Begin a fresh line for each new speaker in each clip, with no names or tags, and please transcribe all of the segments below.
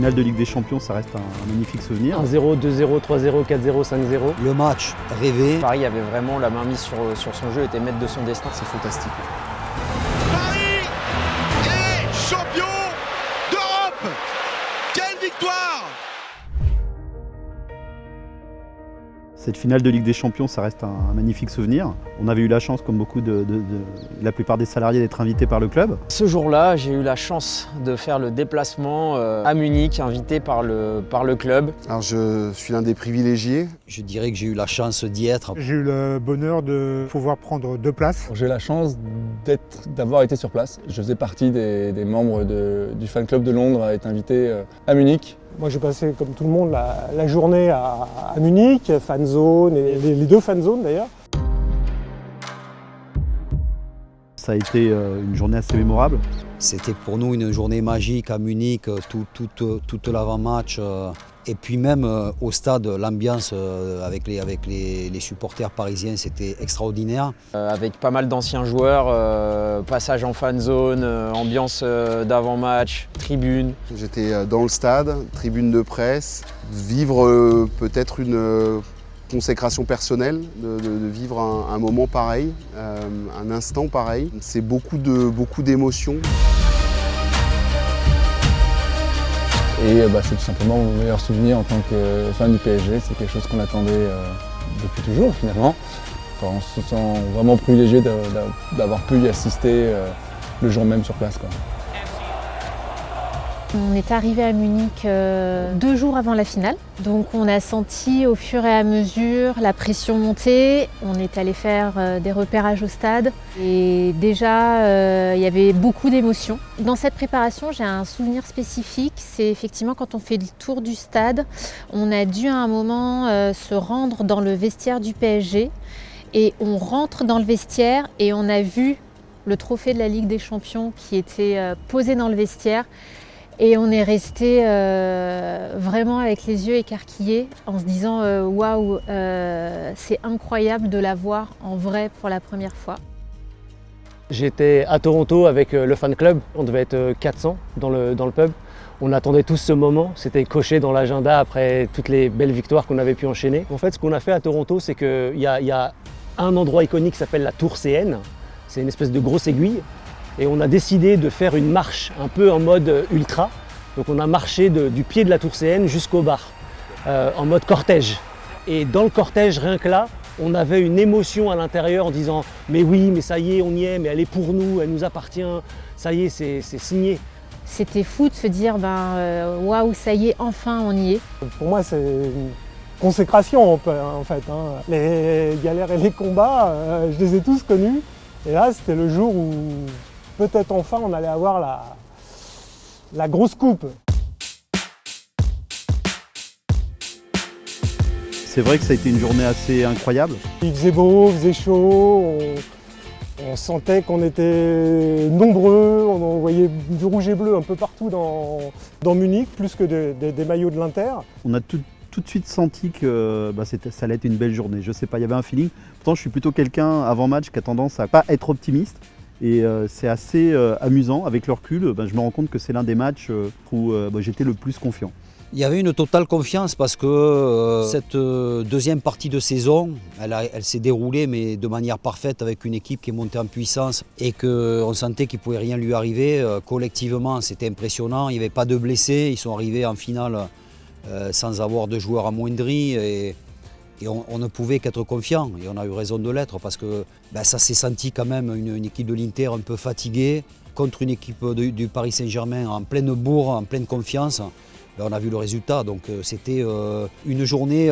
finale de Ligue des Champions, ça reste un magnifique souvenir.
1-0, 2-0, 3-0, 4-0, 5-0.
Le match rêvé.
Paris avait vraiment la main mise sur son jeu, était maître de son destin.
C'est fantastique.
Paris est champion d'Europe. Quelle victoire!
Cette finale de Ligue des Champions, ça reste un magnifique souvenir. On avait eu la chance, comme beaucoup la plupart des salariés, d'être invités par le club.
Ce jour-là, j'ai eu la chance de faire le déplacement à Munich, invité par le club.
Alors je suis l'un des privilégiés.
Je dirais que j'ai eu la chance d'y être.
J'ai eu le bonheur de pouvoir prendre 2 places.
J'ai eu la chance d'avoir été sur place. Je faisais partie des membres du fan club de Londres à être invité à Munich.
Moi j'ai passé comme tout le monde la journée à Munich, fan zone, et les 2 fan zones d'ailleurs.
Ça a été une journée assez mémorable.
C'était pour nous une journée magique à Munich, toute l'avant-match. Et puis même au stade, l'ambiance avec les supporters parisiens, c'était extraordinaire.
Avec pas mal d'anciens joueurs, passage en fan zone, ambiance d'avant-match, tribune.
J'étais dans le stade, tribune de presse, vivre peut-être une consécration personnelle, de vivre un moment pareil, un instant pareil. C'est beaucoup d'émotions.
Et c'est tout simplement mon meilleur souvenir en tant que fan du PSG. C'est quelque chose qu'on attendait depuis toujours finalement. Enfin, on se sent vraiment privilégié d'avoir pu y assister le jour même sur place, quoi.
On est arrivé à Munich 2 jours avant la finale, donc on a senti au fur et à mesure la pression monter. On est allé faire des repérages au stade et déjà il y avait beaucoup d'émotions. Dans cette préparation, j'ai un souvenir spécifique, c'est effectivement quand on fait le tour du stade, on a dû à un moment se rendre dans le vestiaire du PSG et on rentre dans le vestiaire et on a vu le trophée de la Ligue des Champions qui était posé dans le vestiaire. Et on est resté vraiment avec les yeux écarquillés en se disant waouh, c'est incroyable de la voir en vrai pour la première fois.
J'étais à Toronto avec le fan club, on devait être 400 dans le pub. On attendait tous ce moment, c'était coché dans l'agenda après toutes les belles victoires qu'on avait pu enchaîner. En fait, ce qu'on a fait à Toronto, c'est qu'il y a un endroit iconique qui s'appelle la Tour CN. C'est une espèce de grosse aiguille. Et on a décidé de faire une marche un peu en mode ultra. Donc on a marché du pied de la Tour CN jusqu'au bar, en mode cortège. Et dans le cortège, rien que là, on avait une émotion à l'intérieur en disant « Mais oui, mais ça y est, on y est, mais elle est pour nous, elle nous appartient, ça y est, c'est signé ».
C'était fou de se dire waouh, ça y est, enfin on y est.
Pour moi c'est une consécration en fait. Les galères et les combats, je les ai tous connus. Et là c'était le jour où peut-être enfin on allait avoir la grosse coupe.
C'est vrai que ça a été une journée assez incroyable.
Il faisait beau, il faisait chaud, on sentait qu'on était nombreux, on voyait du rouge et bleu un peu partout dans Munich, plus que des maillots de l'Inter.
On a tout de suite senti que ça allait être une belle journée. Je sais pas, il y avait un feeling. Pourtant, je suis plutôt quelqu'un avant match qui a tendance à pas être optimiste. Et c'est assez amusant. Avec le recul, je me rends compte que c'est l'un des matchs où j'étais le plus confiant.
Il y avait une totale confiance parce que cette deuxième partie de saison, elle s'est déroulée mais de manière parfaite avec une équipe qui est montée en puissance et qu'on sentait qu'il ne pouvait rien lui arriver. Collectivement, c'était impressionnant. Il n'y avait pas de blessés. Ils sont arrivés en finale sans avoir de joueurs amoindris. Et on ne pouvait qu'être confiant, et on a eu raison de l'être parce que ça s'est senti quand même une équipe de l'Inter un peu fatiguée contre une équipe du Paris Saint-Germain en pleine bourre, en pleine confiance. On a vu le résultat, donc c'était une journée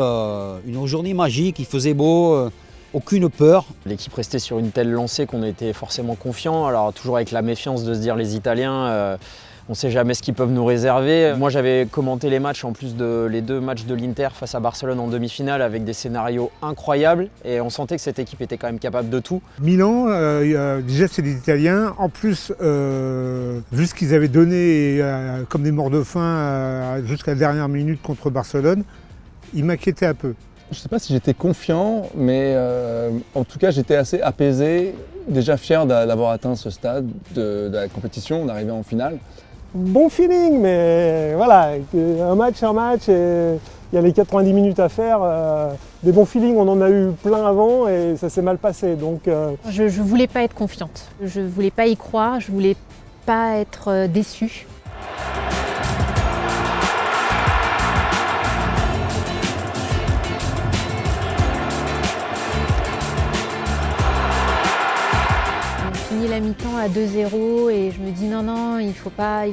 magique, il faisait beau, aucune peur.
L'équipe restait sur une telle lancée qu'on était forcément confiant, alors toujours avec la méfiance de se dire les Italiens, on ne sait jamais ce qu'ils peuvent nous réserver. Moi j'avais commenté les matchs en plus les 2 matchs de l'Inter face à Barcelone en demi-finale avec des scénarios incroyables et on sentait que cette équipe était quand même capable de tout.
Milan, déjà c'est des Italiens, en plus vu ce qu'ils avaient donné comme des morts de faim jusqu'à la dernière minute contre Barcelone, ils m'inquiétaient un peu.
Je ne sais pas si j'étais confiant, mais en tout cas j'étais assez apaisé, déjà fier d'avoir atteint ce stade de la compétition, on arrivait en finale.
Bon feeling, mais voilà, un match, et il y a les 90 minutes à faire. Des bons feelings, on en a eu plein avant et ça s'est mal passé. Donc,
Je ne voulais pas être confiante, je ne voulais pas y croire, je ne voulais pas être déçue. La mi-temps à 2-0 et je me dis non, il faut pas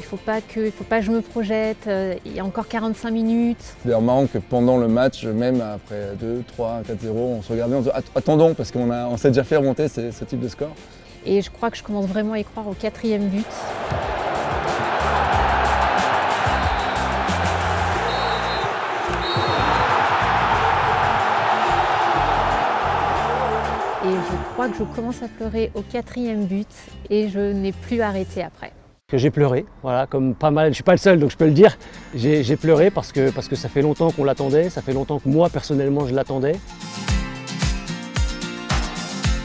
que je me projette, il y a encore 45 minutes.
C'est d'ailleurs marrant que pendant le match, même après 2, 3, 4-0, on se regardait, on se dit attendons parce qu'on s'est déjà fait remonter ce type de score.
Et je crois que je commence vraiment à y croire au 4e but. Et je crois que je commence à pleurer au 4e but et je n'ai plus arrêté après.
Que j'ai pleuré, voilà, comme pas mal, je ne suis pas le seul donc je peux le dire. J'ai pleuré parce que ça fait longtemps qu'on l'attendait, ça fait longtemps que moi personnellement je l'attendais.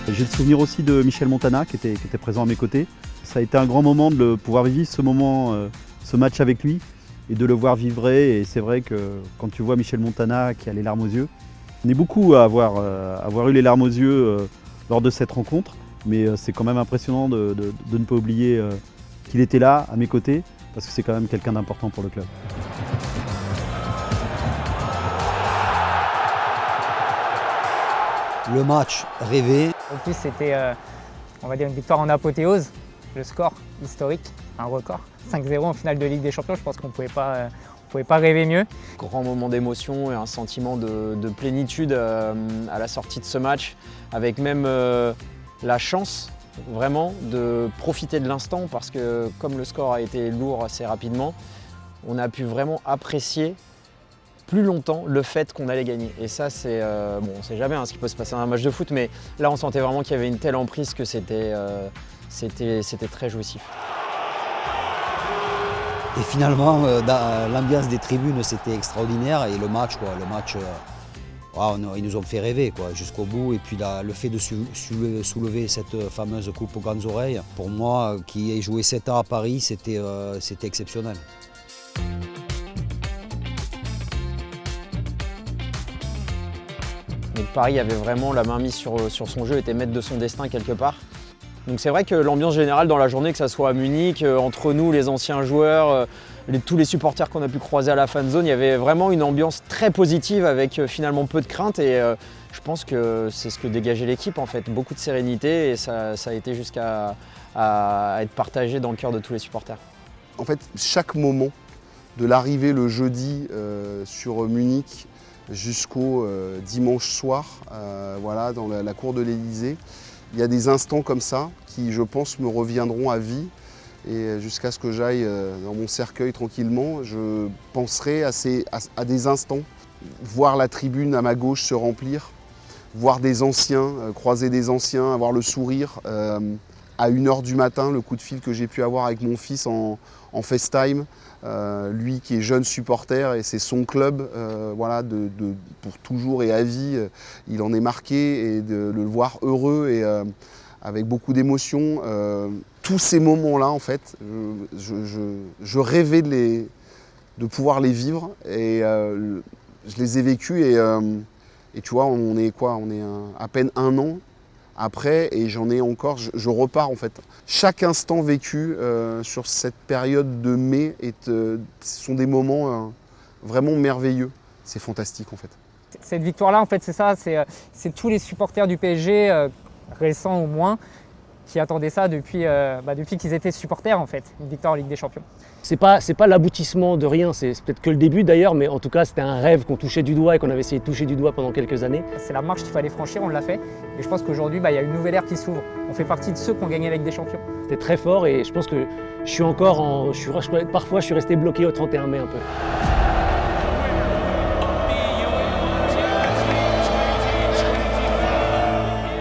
J'ai le souvenir aussi de Michel Montana qui était présent à mes côtés. Ça a été un grand moment de pouvoir vivre ce moment, ce match avec lui et de le voir vibrer. Et c'est vrai que quand tu vois Michel Montana qui a les larmes aux yeux, on est beaucoup à avoir eu les larmes aux yeux lors de cette rencontre, mais c'est quand même impressionnant de ne pas oublier qu'il était là, à mes côtés, parce que c'est quand même quelqu'un d'important pour le club.
Le match rêvé.
En plus, c'était on va dire une victoire en apothéose, le score historique, un record. 5-0 en finale de Ligue des Champions, je pense qu'on ne pouvait pas rêver mieux.
Grand moment d'émotion et un sentiment de plénitude à la sortie de ce match, avec même la chance vraiment de profiter de l'instant parce que comme le score a été lourd assez rapidement, on a pu vraiment apprécier plus longtemps le fait qu'on allait gagner. Et ça, c'est bon, on ne sait jamais ce qui peut se passer dans un match de foot, mais là on sentait vraiment qu'il y avait une telle emprise que c'était très jouissif.
Et finalement, l'ambiance des tribunes, c'était extraordinaire. Et le match, ils nous ont fait rêver jusqu'au bout. Et puis le fait de soulever cette fameuse coupe aux grandes oreilles, pour moi, qui ai joué 7 ans à Paris, c'était exceptionnel.
Donc Paris avait vraiment la main mise sur son jeu, était maître de son destin quelque part. Donc c'est vrai que l'ambiance générale dans la journée, que ce soit à Munich, entre nous, les anciens joueurs, tous les supporters qu'on a pu croiser à la fan zone, il y avait vraiment une ambiance très positive avec finalement peu de crainte et je pense que c'est ce que dégageait l'équipe en fait, beaucoup de sérénité et ça a été jusqu'à être partagé dans le cœur de tous les supporters.
En fait, chaque moment de l'arrivée le jeudi sur Munich jusqu'au dimanche soir, voilà, dans la cour de l'Élysée, il y a des instants comme ça qui, je pense, me reviendront à vie. Et jusqu'à ce que j'aille dans mon cercueil tranquillement, je penserai à des instants. Voir la tribune à ma gauche se remplir, voir des anciens, croiser des anciens, avoir le sourire. À 1h du matin, le coup de fil que j'ai pu avoir avec mon fils en FaceTime, lui qui est jeune supporter et c'est son club, voilà, pour toujours et à vie, il en est marqué et de le voir heureux et avec beaucoup d'émotion. Tous ces moments-là, en fait, je rêvais de pouvoir les vivre et je les ai vécus et tu vois, on est à peine 1 an après et j'en ai encore, je repars en fait. Chaque instant vécu sur cette période de mai sont des moments vraiment merveilleux. C'est fantastique en fait.
Cette victoire-là, en fait, c'est ça, c'est tous les supporters du PSG, récents au moins, qui attendaient ça depuis qu'ils étaient supporters en fait, une victoire en Ligue des Champions.
C'est pas l'aboutissement de rien, c'est peut-être que le début d'ailleurs, mais en tout cas c'était un rêve qu'on touchait du doigt et qu'on avait essayé de toucher du doigt pendant quelques années. C'est la marche qu'il fallait franchir, on l'a fait, et je pense qu'aujourd'hui il y a une nouvelle ère qui s'ouvre. On fait partie de ceux qui ont gagné la Ligue des Champions. C'était très fort et je pense que parfois je suis resté bloqué au 31 mai un peu.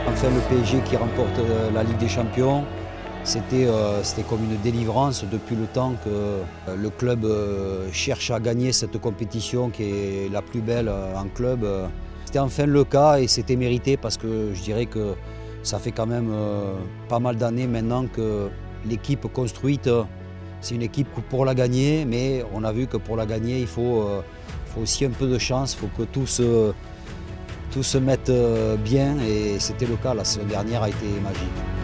Enfin, le PSG qui remporte la Ligue des Champions, c'était comme une délivrance depuis le temps que le club cherche à gagner cette compétition qui est la plus belle en club. C'était enfin le cas et c'était mérité parce que je dirais que ça fait quand même pas mal d'années maintenant que l'équipe construite C'est une équipe pour la gagner, mais on a vu que pour la gagner, il faut aussi un peu de chance, il faut que tout se mette bien, et c'était le cas. La saison dernière a été magique.